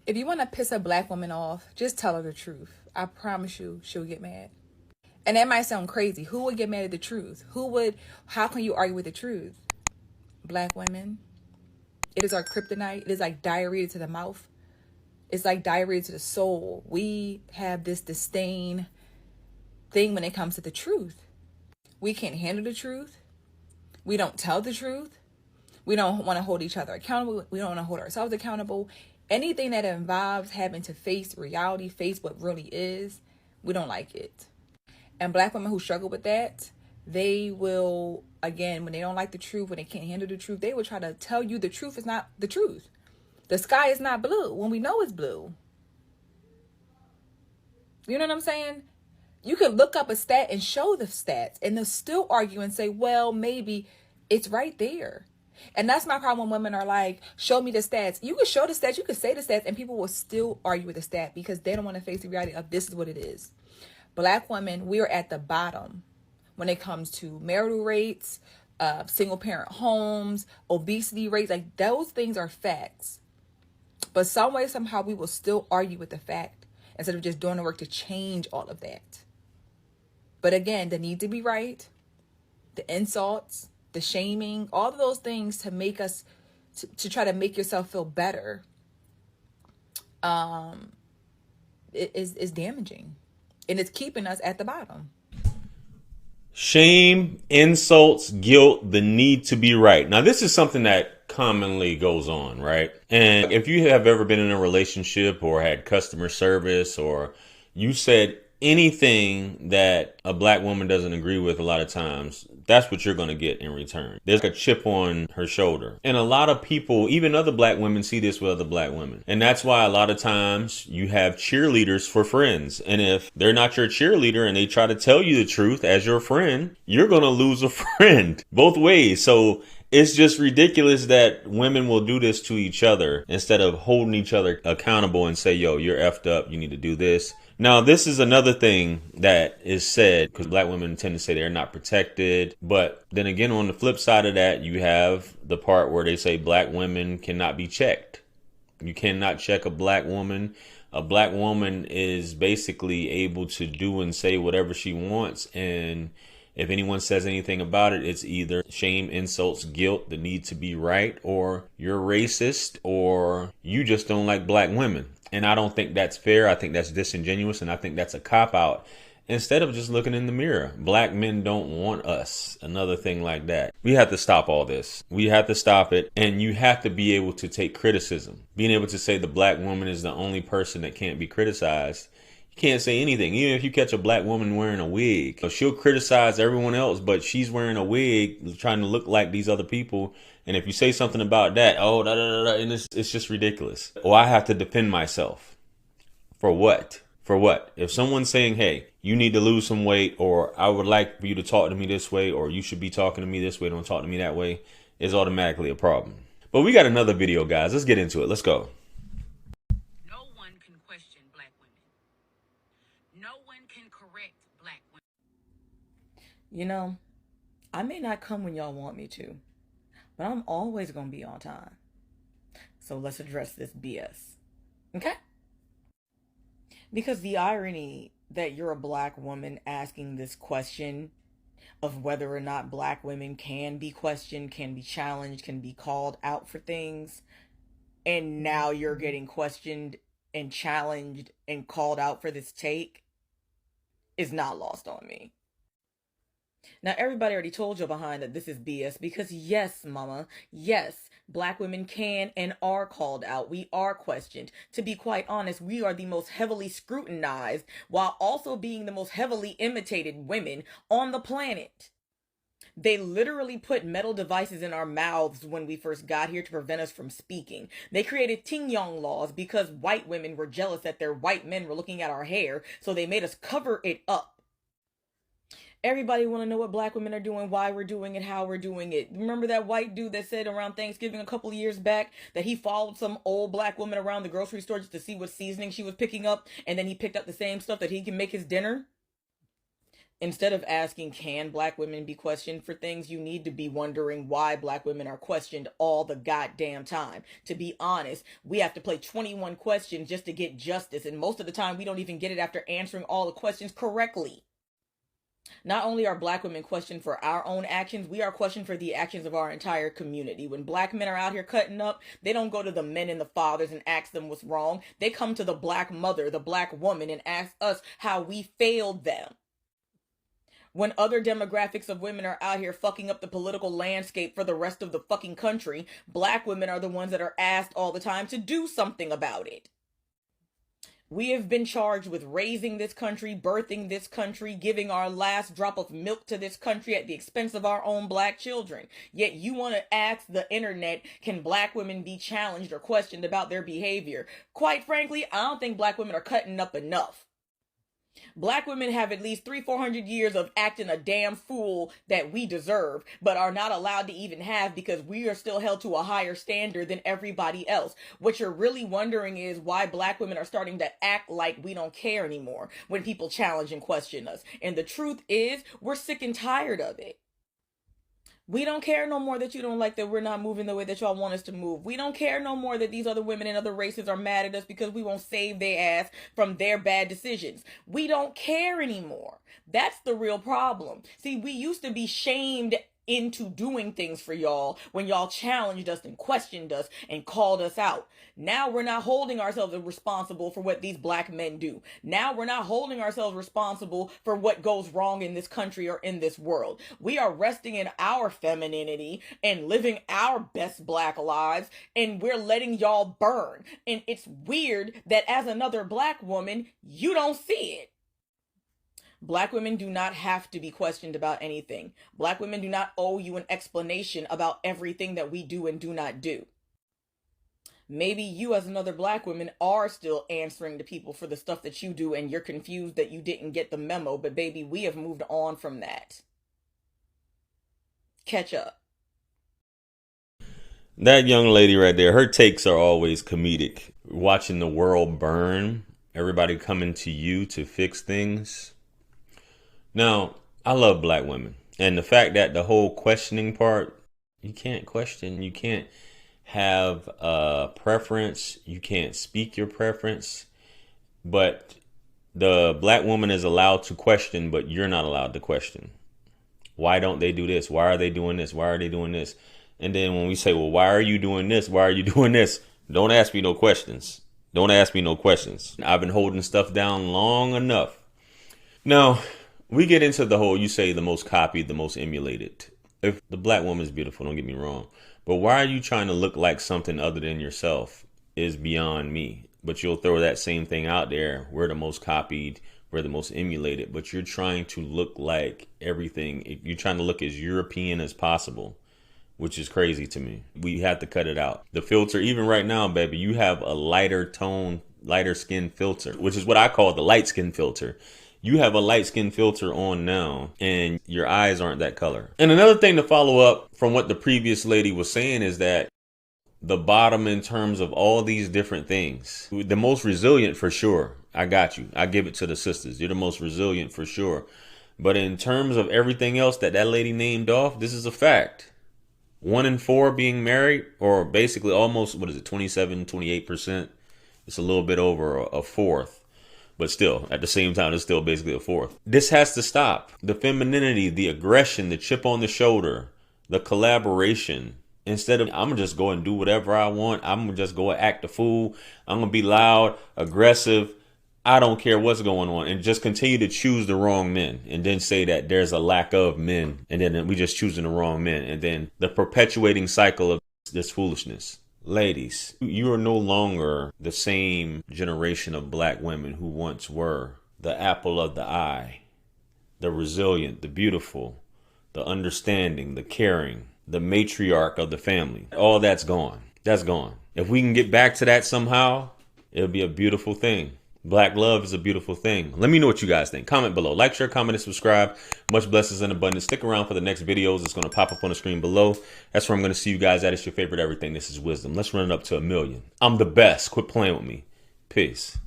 If you want to piss a black woman off, just tell her the truth. I promise you, she'll get mad. And that might sound crazy. Who would get mad at the truth? How can you argue with the truth? Black women. It is our kryptonite. It is like diarrhea to the mouth. It's like diarrhea to the soul. We have this disdain thing when it comes to the truth. We can't handle the truth. We don't tell the truth. We don't want to hold each other accountable. We don't want to hold ourselves accountable. Anything that involves having to face reality, face what really is, we don't like it. And black women who struggle with that, they will, again, when they don't like the truth, when they can't handle the truth, they will try to tell you the truth is not the truth. The sky is not blue when we know it's blue. You know what I'm saying? You could look up a stat and show the stats, and they'll still argue and say, well, maybe it's right there. And that's my problem when women are like, show me the stats. You can show the stats, you can say the stats, and people will still argue with the stat because they don't want to face the reality of this is what it is. Black women, we are at the bottom when it comes to marital rates, single parent homes, obesity rates. Like, those things are facts. But some way, somehow, we will still argue with the fact instead of just doing the work to change all of that. But again, the need to be right, the insults, the shaming, all of those things to make us, to try to make yourself feel better, is damaging. And it's keeping us at the bottom. Shame, insults, guilt, the need to be right. Now, this is something that commonly goes on, right? And if you have ever been in a relationship or had customer service, or you said anything that a black woman doesn't agree with, a lot of times, that's what you're going to get in return. There's a chip on her shoulder. And a lot of people, even other black women, see this with other black women. And that's why a lot of times you have cheerleaders for friends. And if they're not your cheerleader and they try to tell you the truth as your friend, you're going to lose a friend both ways. So it's just ridiculous that women will do this to each other instead of holding each other accountable and say, yo, you're effed up. You need to do this. Now, this is another thing that is said because black women tend to say they're not protected. But then again, on the flip side of that, you have the part where they say black women cannot be checked. You cannot check a black woman. A black woman is basically able to do and say whatever she wants. And if anyone says anything about it, it's either shame, insults, guilt, the need to be right, or you're racist, or you just don't like black women. And I don't think that's fair. I think that's disingenuous, and I think that's a cop-out. Instead of just looking in the mirror, black men don't want us. Another thing like that. We have to stop all this. We have to stop it. And you have to be able to take criticism. Being able to say the black woman is the only person that can't be criticized. You can't say anything. Even if you catch a black woman wearing a wig, she'll criticize everyone else, but she's wearing a wig trying to look like these other people. And if you say something about that, and it's just ridiculous. Or I have to defend myself. For what? For what? If someone's saying, hey, you need to lose some weight, or I would like for you to talk to me this way, or you should be talking to me this way, don't talk to me that way, is automatically a problem. But we got another video, guys. Let's get into it. Let's go. No one can question black women. No one can correct black women. You know, I may not come when y'all want me to, but I'm always going to be on time. So let's address this BS. Okay? Because the irony that you're a black woman asking this question of whether or not black women can be questioned, can be challenged, can be called out for things, and now you're getting questioned and challenged and called out for this take, is not lost on me. Now, everybody already told you behind that this is BS because yes, mama, yes, black women can and are called out. We are questioned. To be quite honest, we are the most heavily scrutinized while also being the most heavily imitated women on the planet. They literally put metal devices in our mouths when we first got here to prevent us from speaking. They created Ting Yong laws because white women were jealous that their white men were looking at our hair, so they made us cover it up. Everybody want to know what black women are doing, why we're doing it, how we're doing it. Remember that white dude that said around Thanksgiving a couple of years back that he followed some old black woman around the grocery store just to see what seasoning she was picking up, and then he picked up the same stuff that he can make his dinner? Instead of asking, can black women be questioned for things, you need to be wondering why black women are questioned all the goddamn time. To be honest, we have to play 21 questions just to get justice, and most of the time we don't even get it after answering all the questions correctly. Not only are black women questioned for our own actions, we are questioned for the actions of our entire community. When black men are out here cutting up, they don't go to the men and the fathers and ask them what's wrong. They come to the black mother, the black woman, and ask us how we failed them. When other demographics of women are out here fucking up the political landscape for the rest of the fucking country, black women are the ones that are asked all the time to do something about it. We have been charged with raising this country, birthing this country, giving our last drop of milk to this country at the expense of our own black children. Yet you want to ask the internet, can black women be challenged or questioned about their behavior? Quite frankly, I don't think black women are cutting up enough. Black women have at least 300-400 years of acting a damn fool that we deserve, but are not allowed to even have because we are still held to a higher standard than everybody else. What you're really wondering is why black women are starting to act like we don't care anymore when people challenge and question us. And the truth is, we're sick and tired of it. We don't care no more that you don't like that we're not moving the way that y'all want us to move. We don't care no more that these other women and other races are mad at us because we won't save their ass from their bad decisions. We don't care anymore. That's the real problem. See, we used to be shamed into doing things for y'all when y'all challenged us and questioned us and called us out. Now we're not holding ourselves responsible for what these black men do. Now we're not holding ourselves responsible for what goes wrong in this country or in this world. We are resting in our femininity and living our best black lives, and we're letting y'all burn. And it's weird that as another black woman, you don't see it. Black women do not have to be questioned about anything. Black women do not owe you an explanation about everything that we do and do not do. Maybe you as another black woman are still answering to people for the stuff that you do and you're confused that you didn't get the memo, but baby, we have moved on from that. Catch up. That young lady right there, her takes are always comedic. Watching the world burn, everybody coming to you to fix things. Now, I love black women. And the fact that the whole questioning part, you can't question. You can't have a preference. You can't speak your preference. But the black woman is allowed to question, but you're not allowed to question. Why don't they do this? Why are they doing this? Why are they doing this? And then when we say, well, why are you doing this? Why are you doing this? Don't ask me no questions. Don't ask me no questions. I've been holding stuff down long enough. Now, we get into the whole, you say the most copied, the most emulated. If the black woman is beautiful, don't get me wrong. But why are you trying to look like something other than yourself is beyond me. But you'll throw that same thing out there. We're the most copied. We're the most emulated. But you're trying to look like everything. You're trying to look as European as possible, which is crazy to me. We have to cut it out. The filter, even right now, baby, you have a lighter tone, lighter skin filter, which is what I call the light skin filter. You have a light skin filter on now and your eyes aren't that color. And another thing to follow up from what the previous lady was saying is that the bottom in terms of all these different things, the most resilient for sure. I got you. I give it to the sisters. You're the most resilient for sure. But in terms of everything else that lady named off, this is a fact. 1 in 4 being married, or basically almost, 27-28%. It's a little bit over a fourth. But still, at the same time, it's still basically a fourth. This has to stop. The femininity, the aggression, the chip on the shoulder, the collaboration. Instead of, I'm going to just go and do whatever I want. I'm going to just go and act a fool. I'm going to be loud, aggressive. I don't care what's going on. And just continue to choose the wrong men. And then say that there's a lack of men. And then we just choosing the wrong men. And then the perpetuating cycle of this foolishness. Ladies, you are no longer the same generation of black women who once were. The apple of the eye, the resilient, the beautiful, the understanding, the caring, the matriarch of the family. All that's gone. That's gone. If we can get back to that somehow, it'll be a beautiful thing. Black love is a beautiful thing. Let me know what you guys think. Comment below. Like, share, comment, and subscribe. Much blessings and abundance. Stick around for the next videos. It's going to pop up on the screen below. That's where I'm going to see you guys at. It's your favorite everything. This is Wisdom. Let's run it up to 1 million. I'm the best. Quit playing with me. Peace.